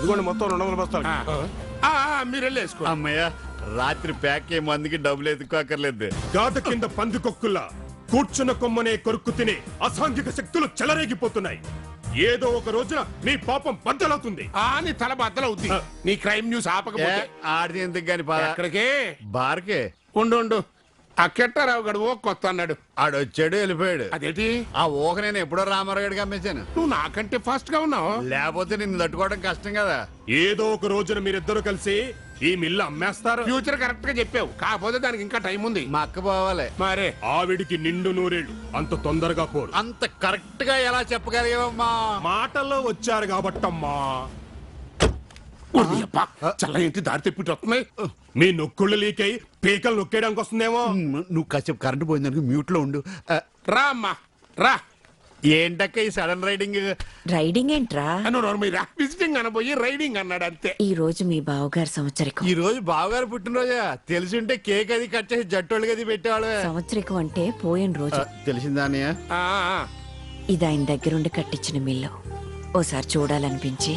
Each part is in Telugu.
ఇదిగోండి మొత్తం 200 బస్తాలు. మీరు వెళ్ళేసుకో. అమ్మయ్య, రాత్రి ప్యాక్ ఏ మందికి డబ్బులు ఎత్తుకోకర్లేదు. గాద కింద పందికొక్కుల్లా కూర్చున్న కొమ్మనే కొరుక్కు తినే అసాంఘిక శక్తులు చెలరేగిపోతున్నాయి. ఏదో ఒక రోజున నీ పాపం బద్దలవుతుంది. నీ తల బద్దలవుతుంది. నీ క్రైమ్ న్యూస్ ఆపకపోతే. ఆడిది ఎందుకు గాని పద. ఎక్కడికే? బార్కే. ఉండు. ఆ కెట్టారావు గడు ఓ కొత్త అన్నాడు. ఆడొచ్చాడు, వెళ్ళిపోయాడు. అదేంటి? ఆ ఊహ నేను ఎప్పుడో రామారావు గడికి అమ్మేశాను. నువ్వు నాకంటే ఫాస్ట్ గా ఉన్నావు. లేకపోతే నిన్ను తట్టుకోవడం కష్టం కదా. ఏదో ఒక రోజున మీరిద్దరు కలిసి ఈ మిల్లు అమ్మేస్తారు. ఫ్యూచర్ కరెక్ట్ గా చెప్పావు, కాకపోతే దానికి ఇంకా టైం ఉంది. మా అక్క పోవాలి. మరే ఆవిడికి నిండు నూరేళ్ళు అంత తొందరగా పోరు. అంత కరెక్ట్ గా ఎలా చెప్పగలిగావమ్మా? మాటల్లో వచ్చారు కాబట్టమ్మా. చల్ల ఏంటి దారి తెప్పిట్టు వస్తున్నాయి. మీ నొక్కుళ్ళు లీకై పీకలు నొక్కేయడానికి వస్తుందేమో. నువ్వు కాసేపు కరెంట్ పోయిందనుకో మ్యూట్ లో ఉండు. రా అమ్మా రా. ఏంటక్క ఈ సడన్ రైడింగ్? రైడింగ్ ఏంట్రా? విజిటింగ్ అనబోయి రైడింగ్ అన్నాడు అంతే. ఈ రోజు మీ బావగారు సంవత్సరికం. ఈ రోజు బావగారు పుట్టినరోజా? తెలిసి ఉంటే కేక్ అది కట్ చేసి జట్టోళ్ళకి అది పెట్టేవాళ్ళు. సంవత్సరికం అంటే పోయిన రోజు. తెలిసిందానే. ఇది ఆయన దగ్గరుండి కట్టించిన మిల్లు. ఓసారి చూడాలనిపించి.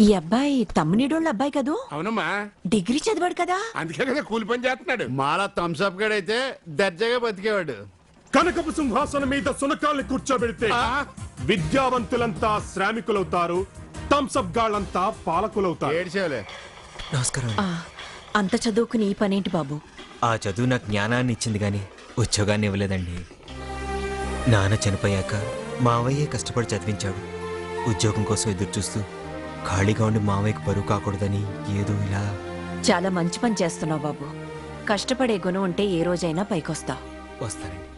ఈ అబ్బాయి తమ్మునిడోళ్ళ అబ్బాయి కదూ? అవునమ్మా. డిగ్రీ చదివాడు కదా, అందుకే కదా కూలి పని చేస్తున్నాడు. మాలా థమ్స్అప్ గడైతే దర్జాగా బతికేవాడు. కనకపు సింహాసనం మీద సునకాల్ని కూర్చోబెడితే విద్యావంతులంతా శ్రామికులవుతారు, థమ్స్అప్ గాళ్ళంతా పాలకులవుతారు. ఏడ్చేవలే. నమస్కారం. అంత చదువుకుని ఈ పనేంటి బాబు? ఆ చదువు నాకు జ్ఞానాన్ని ఇచ్చింది గాని ఉద్యోగాన్ని ఇవ్వలేదండి. నాన్న చనిపోయాక మావయ్యే కష్టపడి చదివించాడు. ఉద్యోగం కోసం ఎదురు చూస్తూ ఖాళీగా ఉండి మావయ్యకు బరువు కాకూడదని ఏదో ఇలా. చాలా మంచి పని చేస్తున్నావు బాబు. కష్టపడే గుణం ఉంటే ఏ రోజైనా పైకొస్తావు. వస్తానండి.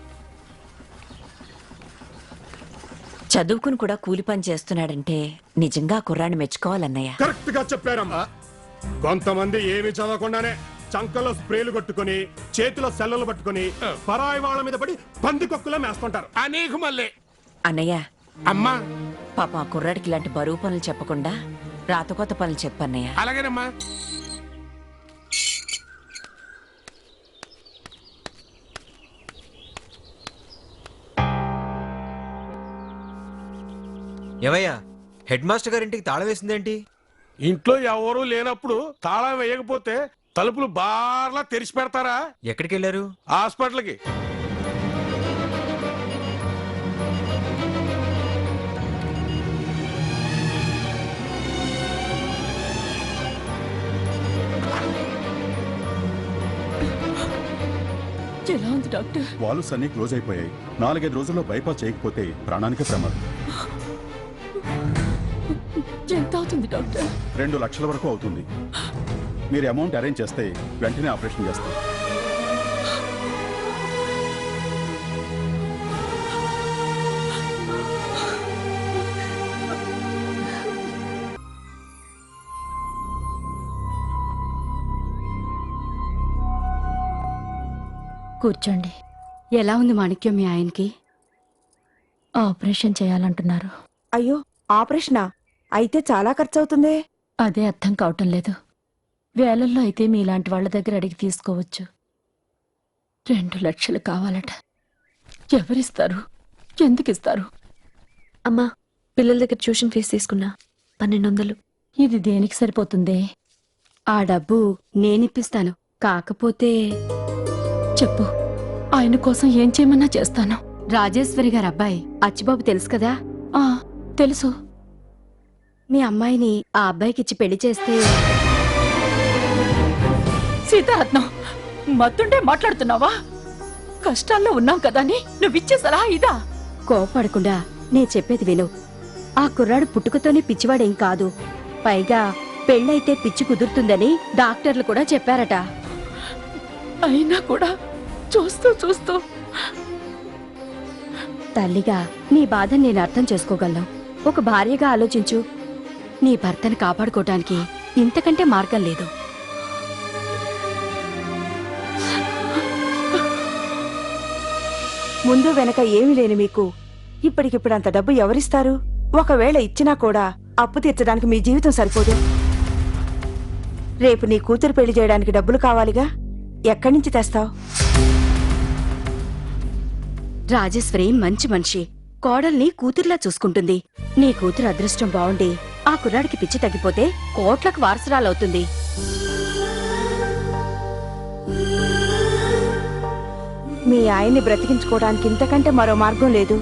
చదువుకుని కూడా కూలి పని చేస్తున్నాడంటే నిజంగా కుర్రాన్ని మెచ్చుకోవాలన్నయ్య. కరెక్ట్ గా చెప్పారమ్మా. కొంతమంది ఏమి చదవకుండానే చంకలో స్ప్రేలు కొట్టుకుని చేతిలో సెల్లలు పట్టుకుని పరాయి వాళ్ళ మీద పడి పందికొక్కులా మేస్తుంటారు. నీకు మళ్ళీ అన్నయ్య, అమ్మా పాప ఆ కుర్రాడికి ఇలాంటి బరువు పనులు చెప్పకుండా రాతకొత్త పనులు చెప్పన్నయ్య. అలాగేనమ్మా. ఏవయ్యా, హెడ్ మాస్టర్ గారింటికి తాళం వేసిందేంటి? ఇంట్లో ఎవరూ లేనప్పుడు తాళం వేయకపోతే తలుపులు బార్లా తెరిచి పెడతారా? ఎక్కడికి వెళ్ళారు? హాస్పిటల్కి. ఎలా ఉంది డాక్టర్? వాల్వ్స్ అన్ని క్లోజ్ అయిపోయాయి. 4-5 రోజుల్లో బైపాస్ చేయకపోతే ప్రాణానికి ప్రమాదం. ఎంత అవుతుంది డాక్టర్? 2 లక్షల వరకు అవుతుంది. మీరు అమౌంట్ అరేంజ్ చేస్తే వెంటనే ఆపరేషన్ చేస్తాం. కూర్చోండి. ఎలా ఉంది మాణిక్యం మీ ఆయనకి? ఆపరేషన్ చేయాలంటున్నారు. అయ్యో, ఆపరేషనా? అయితే చాలా ఖర్చు అవుతుంది. అదే అర్థం కావటం లేదు. వేలల్లో అయితే మీలాంటి వాళ్ళ దగ్గర అడిగి తీసుకోవచ్చు. 2 లక్షలు కావాలట. ఎవరిస్తారు? ఎందుకిస్తారు? అమ్మా, పిల్లల దగ్గర ట్యూషన్ ఫీజు తీసుకున్నా 1200. ఇది దేనికి సరిపోతుంది? ఆ డబ్బు నేనిప్పిస్తాను. కాకపోతే చెప్పు, ఆయన కోసం ఏం చేయమన్నా చేస్తాను. రాజేశ్వరి గారి అబ్బాయి అచ్చిబాబు తెలుసు కదా? తెలుసు. మీ అమ్మాయిని ఆ అబ్బాయికిచ్చి పెళ్లి చేస్తే. సీతారత్నం, మత్తుండే మాట్లాడుతున్నావా? కష్టాల్లో ఉన్నాం కదా అని నువ్విచ్చే సలహా ఇదా? కోపడకుండా నే చెప్పేది విను. ఆ కుర్రాడు పుట్టుకతోనే పిచ్చివాడేం కాదు. పైగా పెళ్ళైతే పిచ్చి కుదురుతుందని డాక్టర్లు కూడా చెప్పారట. అయినా కూడా చూస్తూ తల్లిగా నీ బాధని నేను అర్థం చేసుకోగలను. ఒక భార్యగా ఆలోచించు. నీ భర్తను కాపాడుకోవటానికి ఇంతకంటే మార్గం లేదు. ముందు వెనక ఏమీ లేని మీకు ఇప్పటికిప్పుడు అంత డబ్బు ఎవరిస్తారు? ఒకవేళ ఇచ్చినా కూడా అప్పు తీర్చడానికి మీ జీవితం సరిపోదు. రేపు నీ కూతురు పెళ్లి చేయడానికి డబ్బులు కావాలిగా, ఎక్కడి నుంచి తెస్తావు? రాజేశ్వరి మంచి మనిషి. కోడల్ని కూతుర్లా చూసుకుంటుంది. నీ కూతురు అదృష్టం బావుండి ఆ కుర్రాడికి పిచ్చి తగ్గిపోతే కోట్లకు వారసురాలవుతుంది. మీ ఆయన్ని బ్రతికించుకోవడానికి ఇంతకంటే మరో మార్గం లేదు.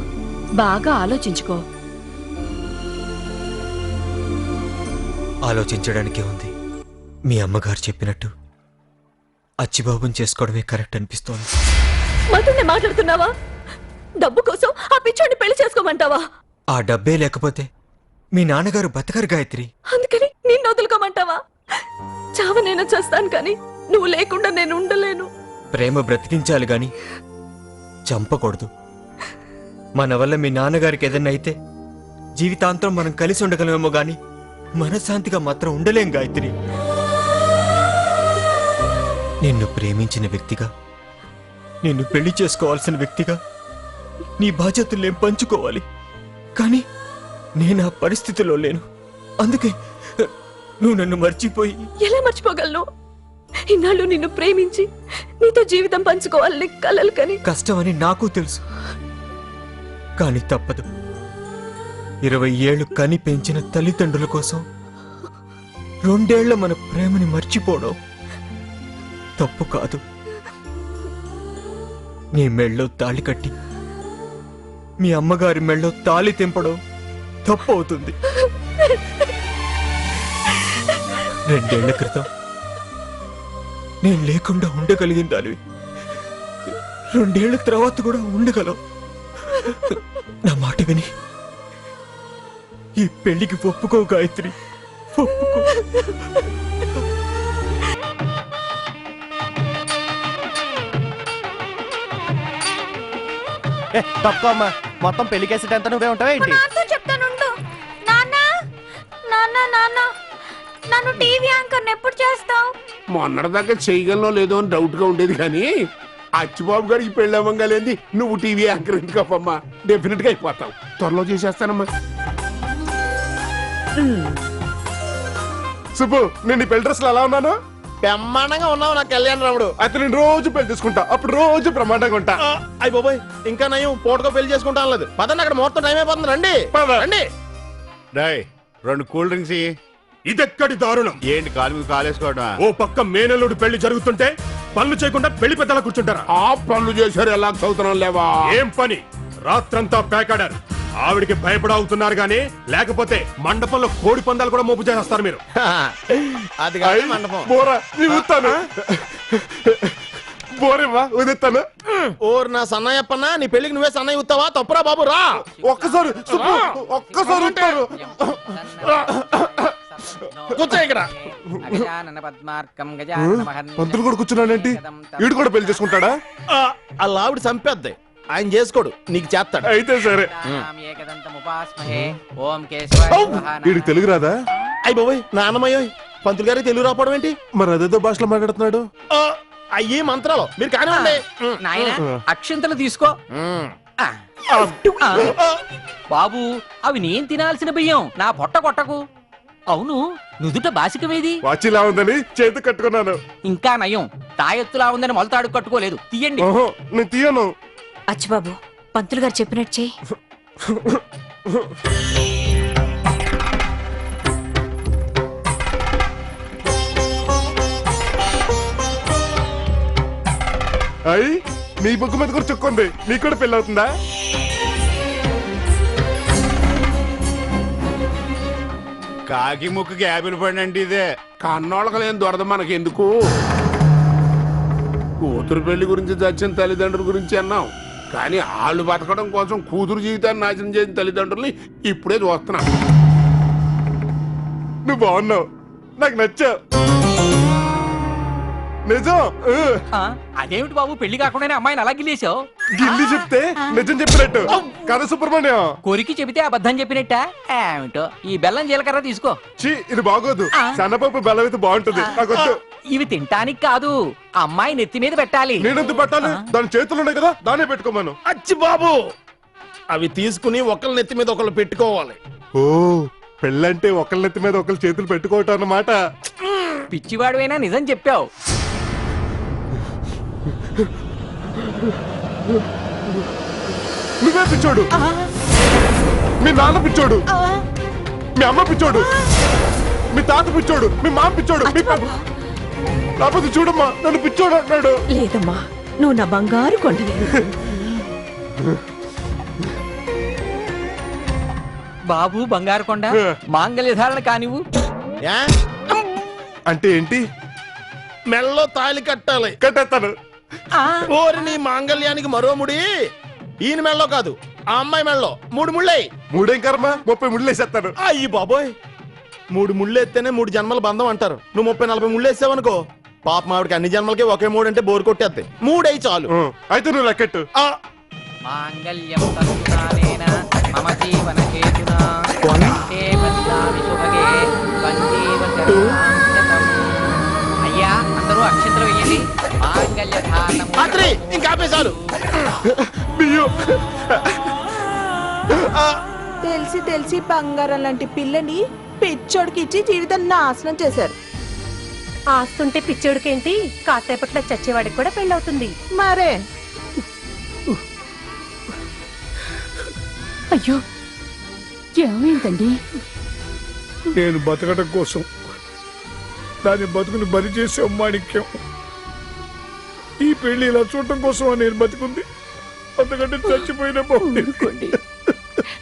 బాగా ఆలోచించుకో. ఆలోచించడానికే ఉంది. మీ అమ్మగారు చెప్పినట్టు అచ్చిబాబుని చేసుకోవడమే కరెక్ట్ అనిపిస్తోంది. మధునే మాట్లాడుతున్నావా? డబ్బు కోసం ఆ పిచ్చోడిని పెళ్లి చేసుకోమంటావా? ఆ డబ్బే లేకపోతే మీ నాన్నగారు బతకరు గాయత్రి. అందుకని నిన్ను వదులుకోమంటావా? చావు నేను చేస్తాను కానీ నువ్వు లేకుండా నేను ఉండలేను. ప్రేమ బ్రతికించాలి గాని చంపకూడదు. మన వల్ల మీ నాన్నగారికి ఏదన్నా అయితే జీవితాంతం మనం కలిసి ఉండగలమేమో గాని మనశ్శాంతిగా మాత్రం ఉండలేం గాయత్రి. నిన్ను ప్రేమించిన వ్యక్తిగా, నిన్ను పెళ్లి చేసుకోవాల్సిన వ్యక్తిగా నీ బాధ్యతల్నేం పంచుకోవాలి. కానీ నేను ఆ పరిస్థితిలో లేను. అందుకే నువ్వు నన్ను మర్చిపోయి. ఎలా మర్చిపోగలను? ఇన్నాళ్ళు నిన్ను ప్రేమించి నీతో జీవితం పంచుకోవాలని కలలు కని. కష్టమని నాకు తెలుసు, కానీ తప్పదు. 20 ఏళ్లు కని పెంచిన తల్లిదండ్రుల కోసం 2 ఏళ్ల మన ప్రేమని మర్చిపోవడం తప్పు కాదు. నీ మెళ్ళో తాళి కట్టి మీ అమ్మగారి మెళ్ళో తాళి తెంపడం తప్పు అవుతుంది. 2 ఏళ్ల క్రితం నేను లేకుండా ఉండగలిగిన దానివి 2 ఏళ్ల తర్వాత కూడా ఉండగలవు. నా మాట విని ఈ పెళ్లికి ఒప్పుకో గాయత్రి, ఒప్పుకో. తప్పమ్మా, మొత్తం పెళ్లి కేసెట్ ఎంత నువ్వే ఉంటావా ఏంటి? చెప్తానుండు. నాన్న నాన్న నాన్న నన్ను టీవీ యాంకర్ ఎప్పుడు చేస్తావు? మొన్నటిదాకా చేయగలనో లేదో అని డౌట్ గా ఉండేది కానీ అచ్చిబాబు గారికి పెళ్లి అవ్వగలేంది నువ్వు టీవీ యాంకర్ ఎందుకమ్మా? డెఫినెట్ గా అయిపోతావు. త్వరలో చేసేస్తానమ్మా. సుబ్బు, నేను పెళ్లి డ్రెస్ ఎలా ఉన్నాను? బ్రహ్మాండంగా ఉన్నావు నా కళ్యాణ రాముడు. అయితే నేను రోజు పెళ్లి తీసుకుంటా, అప్పుడు రోజు ప్రమాదంగా ఉంటా. అయ్యి బాబోయ్, ఇంకా నయం పోటుకో పెళ్లి చేసుకుంటా లేదు. పదండి, అక్కడ మొత్తం టైం అయిపోతుంది. రండి రండి. డాయ్ 2 కూల్ డ్రింక్స్ ఇయ్యి. ఇదెక్కడి దారుణం! ఏంటి కాలు మీద కాలేసుకోవడం? ఓ పక్క మేనల్లుడు పెళ్లి జరుగుతుంటే పనులు చేయకుండా పెళ్లి పెద్దలా కూర్చుంటారా? ఆ పనులు చేశారు, ఎలా చదువుతున్నాం లేవా? ఏం పని? రాత్రంతా పేకాడారు. ఆవిడికి భయపడవుతున్నారు గానీ లేకపోతే మండపంలో కోడి పందాలు కూడా మోపు చేస్తారు మీరు. అది కాదు మండపం. బోరా ఊతాను, బోరేవా ఉదెత్తాను. ఓరు నా సన్నయ్యప్పన్నా, నీ పెళ్లికి నువ్వే సన్నయ్య ఉత్తావా? తప్పురా బాబు, రా ఒక్కసారి సుబ్బు, ఒక్కసారి ఉంటారు. కూర్చో ఇక్కడ. పంతులు కూడా కూర్చున్నాడేంటి? వీడు కూడా పెళ్లి చేసుకుంటాడా? ఆ లావిడ చంపేద్ది, ఆయన చేసుకోడు, నీకు చేస్తాడు. అయితే సరే. వీడికి తెలుగు రాదా? అయ్యి బాబోయ్, నాన్నమయ్యో, పంతులు గారికి తెలుగు రాకపోవడం ఏంటి? మరి అదేదో భాషలో మాట్లాడుతున్నాడు. అయ్యే మంత్రాలు మీరు కానివ్వండి. నాయన అక్షంతలు తీసుకో. బాబు, అవి నేను తినాల్సిన బియ్యం, నా పొట్ట కొట్టకు. అవును, నుదుట బాసికవేది? వాచిలా ఉందని చేతి కట్టుకున్నాను. ఇంకా నయం, తాయెత్తులా ఉందని మొలతాడు కట్టుకోలేదు. తీయండి. నేను తీయను. అచ్చిబాబు, పంతులు గారు చెప్పినట్టు చెయ్యి. అయ్యి నీ బొగ్గు మీద కూడా చుక్కుంది. నీకు కూడా పెళ్లి అవుతుందా? కాకి ముక్కుకి యాపిల్ పండు ఇదే. కన్నోళ్ళకి లేని దొరద మనకి ఎందుకు? కూతురు పెళ్లి గురించి చచ్చిన తల్లిదండ్రుల గురించి అన్నాం, కానీ వాళ్ళు బతకడం కోసం కూతురు జీవితాన్ని నాశనం చేసిన తల్లిదండ్రుల్ని ఇప్పుడే చూస్తున్నా. నువ్వు బాగున్నావు, నాకు నచ్చావు. నిజం. అదేమిటి బాబు, పెళ్లి కాకుండానే అమ్మాయిని అలా గిల్లేసావు? గిల్లి చెప్తే నిజం చెప్పినట్టు కదా సుబ్రహ్మణ్యం? కొరికి చెబితే అబద్ధం చెప్పినట్ట ఏమిటో. ఈ బెల్లం జీలకర్ర తీసుకో. చీ, ఇది బాగోదు. సన్నపప్పు బెల్లం అయితే బాగుంటుంది. ఇవి తింటానికి కాదు, అమ్మాయి నెత్తి మీద పెట్టాలి. నేనెందుకు పెట్టాలి? దాని చేతులు ఉన్నాయి కదా, దానే పెట్టుకోమను. అచ్చి బాబు, అవి తీసుకుని ఒకళ్ళ నెత్తి మీద ఒకళ్ళు పెట్టుకోవాలి. ఓ, పెళ్ళంటే ఒకళ్ళ నెత్తి మీద ఒకళ్ళు చేతులు పెట్టుకోవటం అన్నమాట. పిచ్చివాడువైనా నిజం చెప్పావు. నువ్వే పిచ్చోడు. మీ నాన్న పిచ్చోడు, మీ అమ్మ పిచ్చోడు, మీ తాత పిచ్చోడు, మీ మామ పిచ్చోడు, మీ లేకపోతే చూడమ్మా నన్ను పిచ్చోడు అంటున్నాడు. లేదమ్మా, నువ్వు నా బంగారు కొండవి. బాబు బంగారు కొండ మాంగళ్య ధారణ కానివ్వు. అంటే ఏంటి? మెల్లో తాళి కట్టాలి. కట్టేస్తాను. ఓరి నీ మాంగళ్యానికి మరో ముడి ఈయన మెళ్ళో కాదు, ఆ అమ్మాయి మెళ్ళో 3 ముళ్ళే. మూడేం కర్మ, 30 ముళ్ళు వేసేస్తాను. అయ్యి బాబోయ్, 3 ముళ్ళు ఎత్తేనే 3 జన్మల బంధం అంటారు. నువ్వు 30-40 ముళ్ళు వేసావనుకో, పాప మావిడికి అన్ని జన్మలకి ఒకే 3 అంటే బోరు కొట్టేస్తాయి. 3 అయి చాలు. అయితే నువ్వు లెక్కెట్టు. మాంగళ్యం తత్తునానేన మమ జీవన హేతునా కంఠే బధ్నామి శుభగే వందేవ శరణాగతం. అయ్యా అందరూ అక్షంతలు వేయండి. మాంగళ్య ధారణం. రాత్రి ఇంకా చాలు. తెలిసి తెలిసి బంగారం లాంటి పిల్లని పిచ్చోడికి ఇచ్చి జీవితం నాశనం చేశారు. ఆస్తుంటే పిచ్చోడికేంటి, కాసేపట్లో చచ్చేవాడికి కూడా పెళ్ళవుతుంది. మరే అయ్యో ఏమైందండి? నేను బతకడం కోసం దాని బతుకుని బలి చేసే మాణిక్యం. ఈ పెళ్లి ఇలా చూడటం కోసం నేను బతుకుంది, అంతకంటే చచ్చిపోయిన బాగుంది.